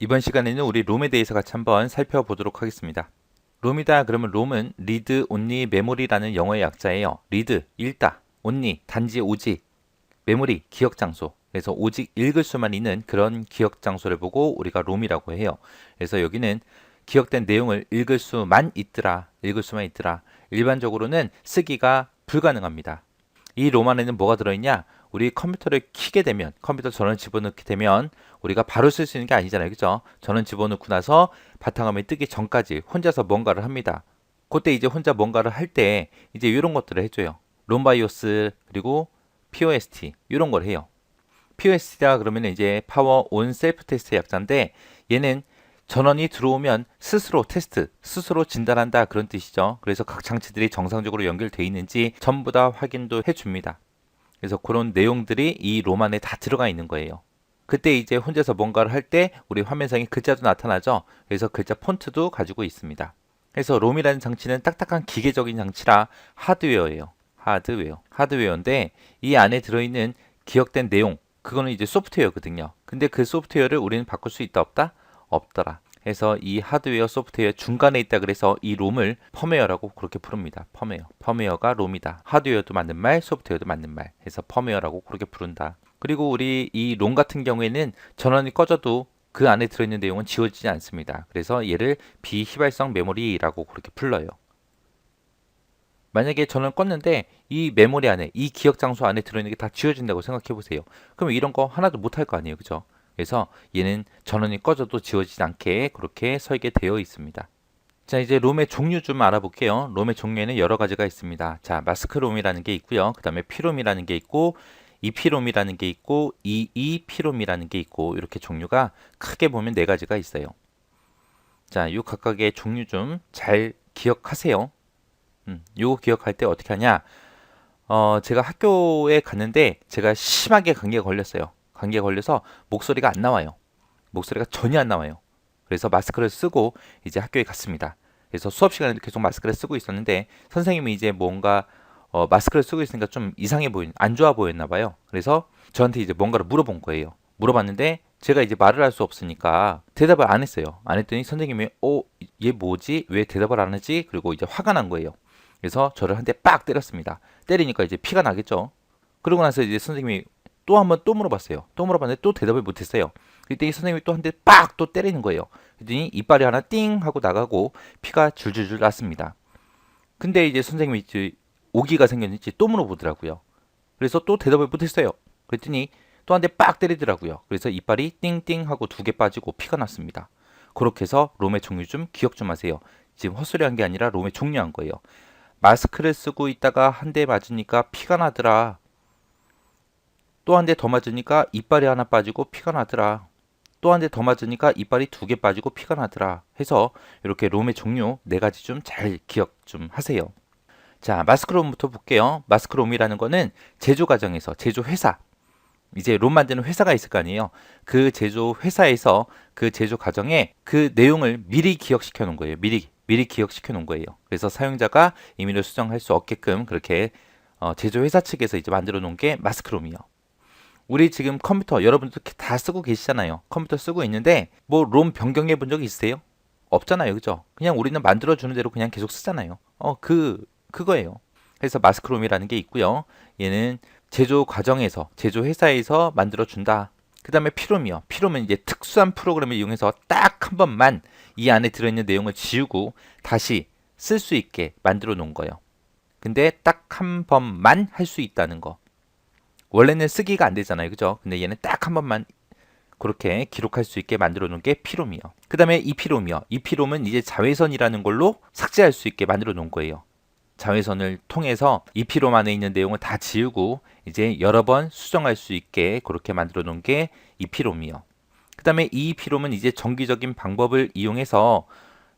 이번 시간에는 우리 롬에 대해서 같이 한번 살펴보도록 하겠습니다. 롬이다 그러면 롬은 read only memory라는 영어의 약자예요. read 읽다, only 단지 오직, memory 기억 장소. 그래서 오직 읽을 수만 있는 그런 기억 장소를 보고 우리가 롬이라고 해요. 그래서 여기는 기억된 내용을 읽을 수만 있더라. 읽을 수만 있더라. 일반적으로는 쓰기가 불가능합니다. 이 롬 안에는 뭐가 들어있냐? 우리 컴퓨터를 켜게 되면, 컴퓨터 전원 집어넣게 되면 우리가 바로 쓸 수 있는 게 아니잖아요. 그죠? 전원 집어넣고 나서 바탕화면이 뜨기 전까지 혼자서 뭔가를 합니다. 그때 이제 혼자 뭔가를 할 때 이제 이런 것들을 해줘요. 롬바이오스 그리고 POST 이런 걸 해요. POST다 그러면 이제 파워 온 셀프 테스트 약자인데 얘는 전원이 들어오면 스스로 테스트, 스스로 진단한다 그런 뜻이죠. 그래서 각 장치들이 정상적으로 연결되어 있는지 전부 다 확인도 해줍니다. 그래서 그런 내용들이 이 롬 안에 다 들어가 있는 거예요. 그때 이제 혼자서 뭔가를 할 때 우리 화면상에 글자도 나타나죠. 그래서 글자 폰트도 가지고 있습니다. 그래서 롬이라는 장치는 딱딱한 기계적인 장치라 하드웨어예요. 하드웨어인데 이 안에 들어있는 기억된 내용 그거는 이제 소프트웨어거든요. 근데 그 소프트웨어를 우리는 바꿀 수 있다 없다? 없더라. 그래서 이 하드웨어 소프트웨어 중간에 있다 그래서 이 롬을 펌웨어라고 그렇게 부릅니다. 펌웨어가 롬이다. 하드웨어도 맞는 말, 소프트웨어도 맞는 말. 해서 펌웨어라고 그렇게 부른다. 그리고 우리 이 롬 같은 경우에는 전원이 꺼져도 그 안에 들어있는 내용은 지워지지 않습니다. 그래서 얘를 비휘발성 메모리라고 그렇게 불러요. 만약에 전원을 껐는데 이 메모리 안에 이 기억 장소 안에 들어있는 게 다 지워진다고 생각해 보세요. 그럼 이런 거 하나도 못 할 거 아니에요. 그죠? 그래서 얘는 전원이 꺼져도 지워지지 않게 그렇게 설계되어 있습니다. 자, 이제 롬의 종류 좀 알아볼게요. 롬의 종류에는 여러 가지가 있습니다. 자, 마스크 롬이라는 게 있고요. 그 다음에 피롬이라는 게 있고 EP롬이라는 게 있고 EEP롬이라는 게 있고 이렇게 종류가 크게 보면 네 가지가 있어요. 자, 이 각각의 종류 좀 잘 기억하세요. 요거 기억할 때 어떻게 하냐? 제가 학교에 갔는데 제가 심하게 감기에 걸렸어요. 감기에 걸려서 목소리가 안 나와요. 목소리가 전혀 안 나와요. 그래서 마스크를 쓰고 이제 학교에 갔습니다. 그래서 수업 시간에도 계속 마스크를 쓰고 있었는데 선생님이 이제 뭔가 마스크를 쓰고 있으니까 좀 이상해 안 좋아 보였나 봐요. 그래서 저한테 이제 뭔가를 물어본 거예요. 물어봤는데 제가 이제 말을 할 수 없으니까 대답을 안 했어요. 안 했더니 선생님이 얘 뭐지? 왜 대답을 안 하지? 그리고 이제 화가 난 거예요. 그래서 저를 한 대 빡 때렸습니다. 때리니까 이제 피가 나겠죠. 그러고 나서 이제 선생님이 또 한 번 또 물어봤어요. 또 물어봤는데 또 대답을 못했어요. 그때 이 선생님이 또 한 대 빡 또 때리는 거예요. 그랬더니 이빨이 하나 띵 하고 나가고 피가 줄줄줄 났습니다. 근데 이제 선생님이 이제 오기가 생겼는지 또 물어보더라고요. 그래서 또 대답을 못했어요. 그랬더니 또 한 대 빡 때리더라고요. 그래서 이빨이 띵띵 하고 두 개 빠지고 피가 났습니다. 그렇게 해서 롬의 종류 좀 기억 좀 하세요. 지금 헛소리한 게 아니라 롬의 종류한 거예요. 마스크를 쓰고 있다가 한 대 맞으니까 피가 나더라. 또 한 대 더 맞으니까 이빨이 하나 빠지고 피가 나더라. 또 한 대 더 맞으니까 이빨이 두 개 빠지고 피가 나더라. 해서 이렇게 롬의 종류 네 가지 좀 잘 기억 좀 하세요. 자, 마스크롬부터 볼게요. 마스크롬이라는 거는 제조 과정에서 제조 회사 이제 롬 만드는 회사가 있을 거 아니에요. 그 제조 회사에서 그 제조 과정에 그 내용을 미리 기억시켜 놓은 거예요. 미리 기억시켜 놓은 거예요. 그래서 사용자가 임의로 수정할 수 없게끔 그렇게 제조 회사 측에서 이제 만들어 놓은 게 마스크롬이요. 우리 지금 컴퓨터 여러분들 다 쓰고 계시잖아요. 컴퓨터 쓰고 있는데 뭐 롬 변경해 본 적 있으세요? 없잖아요. 그죠? 그냥 우리는 만들어 주는 대로 그냥 계속 쓰잖아요. 그거예요. 그래서 마스크롬이라는 게 있고요. 얘는 제조 과정에서 제조 회사에서 만들어 준다. 그 다음에 피롬이요. 피롬은 이제 특수한 프로그램을 이용해서 딱 한 번만 이 안에 들어있는 내용을 지우고 다시 쓸 수 있게 만들어 놓은 거예요. 근데 딱 한 번만 할 수 있다는 거. 원래는 쓰기가 안 되잖아요. 그죠? 근데 얘는 딱 한 번만 그렇게 기록할 수 있게 만들어 놓은 게 피롬이요. 그 다음에 이피롬이요. 이피롬은 이제 자외선이라는 걸로 삭제할 수 있게 만들어 놓은 거예요. 자외선을 통해서 EP롬 안에 있는 내용을 다 지우고 이제 여러 번 수정할 수 있게 그렇게 만들어 놓은 게 EP롬이요. 그 다음에 EEP롬은 이제 정기적인 방법을 이용해서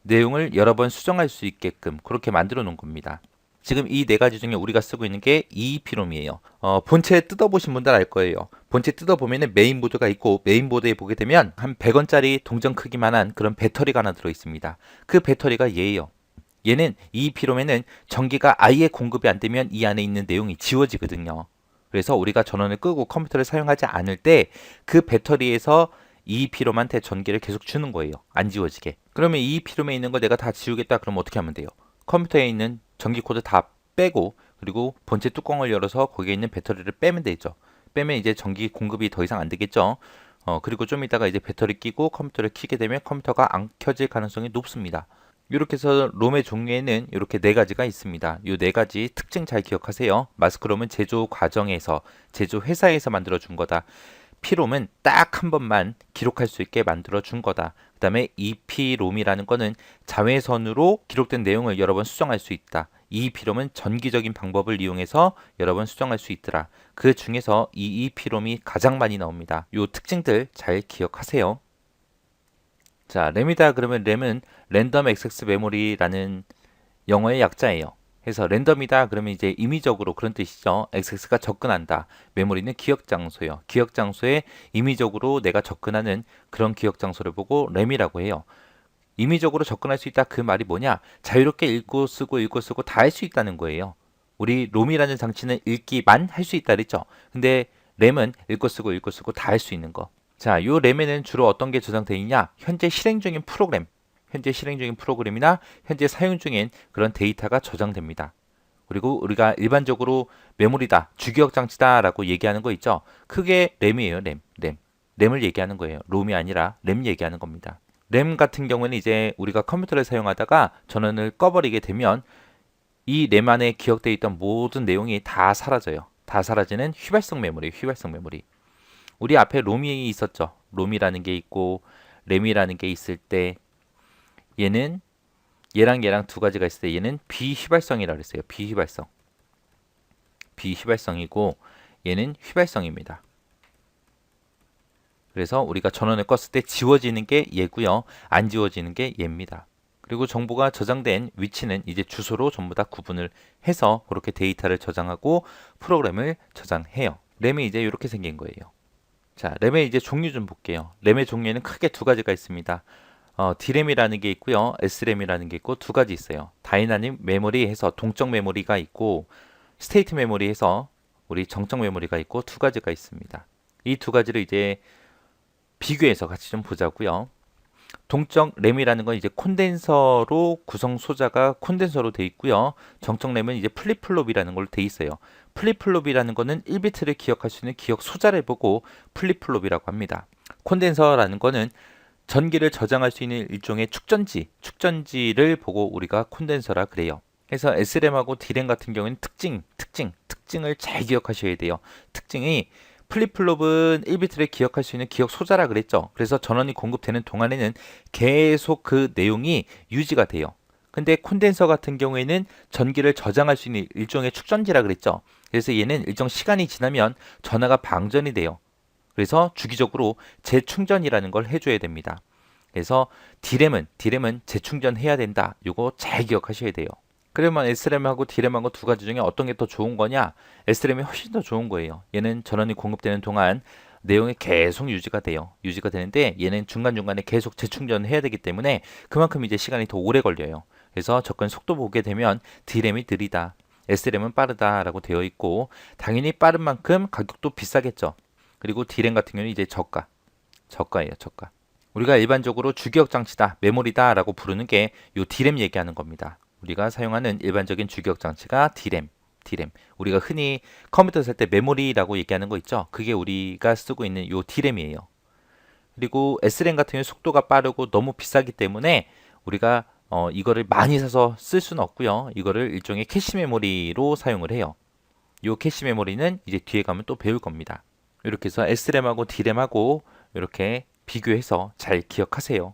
내용을 여러 번 수정할 수 있게끔 그렇게 만들어 놓은 겁니다. 지금 이 네 가지 중에 우리가 쓰고 있는 게 EEP롬이에요. 본체 뜯어보신 분들 알 거예요. 본체 뜯어보면 메인보드가 있고 메인보드에 보게 되면 한 100원짜리 동전 크기만한 그런 배터리가 하나 들어있습니다. 그 배터리가 얘예요. 얘는 이 피롬에는 전기가 아예 공급이 안 되면 이 안에 있는 내용이 지워지거든요. 그래서 우리가 전원을 끄고 컴퓨터를 사용하지 않을 때 그 배터리에서 EEPROM한테 전기를 계속 주는 거예요. 안 지워지게. 그러면 EEPROM에 있는 거 내가 다 지우겠다. 그럼 어떻게 하면 돼요? 컴퓨터에 있는 전기 코드 다 빼고 그리고 본체 뚜껑을 열어서 거기에 있는 배터리를 빼면 되죠. 빼면 이제 전기 공급이 더 이상 안 되겠죠. 그리고 좀 이따가 이제 배터리 끼고 컴퓨터를 켜게 되면 컴퓨터가 안 켜질 가능성이 높습니다. 이렇게 해서 롬의 종류에는 이렇게 네 가지가 있습니다. 이 네 가지 특징 잘 기억하세요. 마스크롬은 제조 과정에서, 제조 회사에서 만들어 준 거다. P롬은 딱 한 번만 기록할 수 있게 만들어 준 거다. 그 다음에 EP롬이라는 거는 자외선으로 기록된 내용을 여러 번 수정할 수 있다. EEP롬은 전기적인 방법을 이용해서 여러 번 수정할 수 있더라. 그 중에서 EEP롬이 가장 많이 나옵니다. 이 특징들 잘 기억하세요. 자, 램이다 그러면 램은 랜덤 액세스 메모리라는 영어의 약자예요. 그래서 랜덤이다 그러면 이제 임의적으로 그런 뜻이죠. 액세스가 접근한다. 메모리는 기억 장소예요. 기억 장소에 임의적으로 내가 접근하는 그런 기억 장소를 보고 램이라고 해요. 임의적으로 접근할 수 있다 그 말이 뭐냐? 자유롭게 읽고 쓰고 다 할 수 있다는 거예요. 우리 롬이라는 장치는 읽기만 할 수 있다 그랬죠. 근데 램은 읽고 쓰고 다 할 수 있는 거. 자, 요 램에는 주로 어떤 게 저장되어 있냐? 현재 실행 중인 프로그램, 현재 실행 중인 프로그램이나 현재 사용 중인 그런 데이터가 저장됩니다. 그리고 우리가 일반적으로 메모리다, 주기억 장치다라고 얘기하는 거 있죠? 그게 램이에요, 램. 램을 얘기하는 거예요. 롬이 아니라 램 얘기하는 겁니다. 램 같은 경우는 이제 우리가 컴퓨터를 사용하다가 전원을 꺼버리게 되면 이 램 안에 기억되어 있던 모든 내용이 다 사라져요. 다 사라지는 휘발성 메모리, 휘발성 메모리. 우리 앞에 롬이 있었죠. 롬이라는 게 있고 램이라는 게 있을 때 얘는 얘랑 두 가지가 있을 때 얘는 비휘발성이라고 했어요. 비휘발성. 비휘발성이고 얘는 휘발성입니다. 그래서 우리가 전원을 껐을 때 지워지는 게 얘고요. 안 지워지는 게 얘입니다. 그리고 정보가 저장된 위치는 이제 주소로 전부 다 구분을 해서 그렇게 데이터를 저장하고 프로그램을 저장해요. 램이 이제 이렇게 생긴 거예요. 자, 램의 이제 종류 좀 볼게요. 램의 종류에는 크게 두 가지가 있습니다. D램이라는 게 있고요. S램이라는 게 있고 두 가지 있어요. 다이나믹 메모리 해서 동적 메모리가 있고 스테이트 메모리 해서 우리 정적 메모리가 있고 두 가지가 있습니다. 이 두 가지를 이제 비교해서 같이 좀 보자고요. 동적 램이라는 건 이제 콘덴서로 구성 소자가 콘덴서로 돼 있고요. 정적 램은 이제 플립플롭이라는 걸로 돼 있어요. 플립플롭이라는 거는 1비트를 기억할 수 있는 기억 소자를 보고 플립플롭이라고 합니다. 콘덴서라는 거는 전기를 저장할 수 있는 일종의 축전지를 보고 우리가 콘덴서라 그래요. 그래서 S램하고 D램 같은 경우는 특징을 잘 기억하셔야 돼요. 특징이 플립플롭은 1비트를 기억할 수 있는 기억 소자라 그랬죠. 그래서 전원이 공급되는 동안에는 계속 그 내용이 유지가 돼요. 근데 콘덴서 같은 경우에는 전기를 저장할 수 있는 일종의 축전지라 그랬죠. 그래서 얘는 일정 시간이 지나면 전하가 방전이 돼요. 그래서 주기적으로 재충전이라는 걸 해줘야 됩니다. 그래서 D램은 재충전해야 된다. 이거 잘 기억하셔야 돼요. 그러면 S램하고 D램하고 두 가지 중에 어떤 게 더 좋은 거냐? S램이 훨씬 더 좋은 거예요. 얘는 전원이 공급되는 동안 내용이 계속 유지가 돼요. 유지가 되는데 얘는 중간중간에 계속 재충전을 해야 되기 때문에 그만큼 이제 시간이 더 오래 걸려요. 그래서 접근 속도 보게 되면 D램이 느리다. S램은 빠르다라고 되어 있고 당연히 빠른 만큼 가격도 비싸겠죠. 그리고 D램 같은 경우는 이제 저가예요, 저가. 우리가 일반적으로 주기억 장치다, 메모리다라고 부르는 게 요 D램 얘기하는 겁니다. 우리가 사용하는 일반적인 주기억 장치가 D램. 우리가 흔히 컴퓨터 살 때 메모리라고 얘기하는 거 있죠? 그게 우리가 쓰고 있는 요 D램이에요. 그리고 S램 같은 경우 속도가 빠르고 너무 비싸기 때문에 우리가 이거를 많이 사서 쓸 수는 없고요. 이거를 일종의 캐시 메모리로 사용을 해요. 요 캐시 메모리는 이제 뒤에 가면 또 배울 겁니다. 이렇게 해서 S램하고 D램하고 이렇게 비교해서 잘 기억하세요.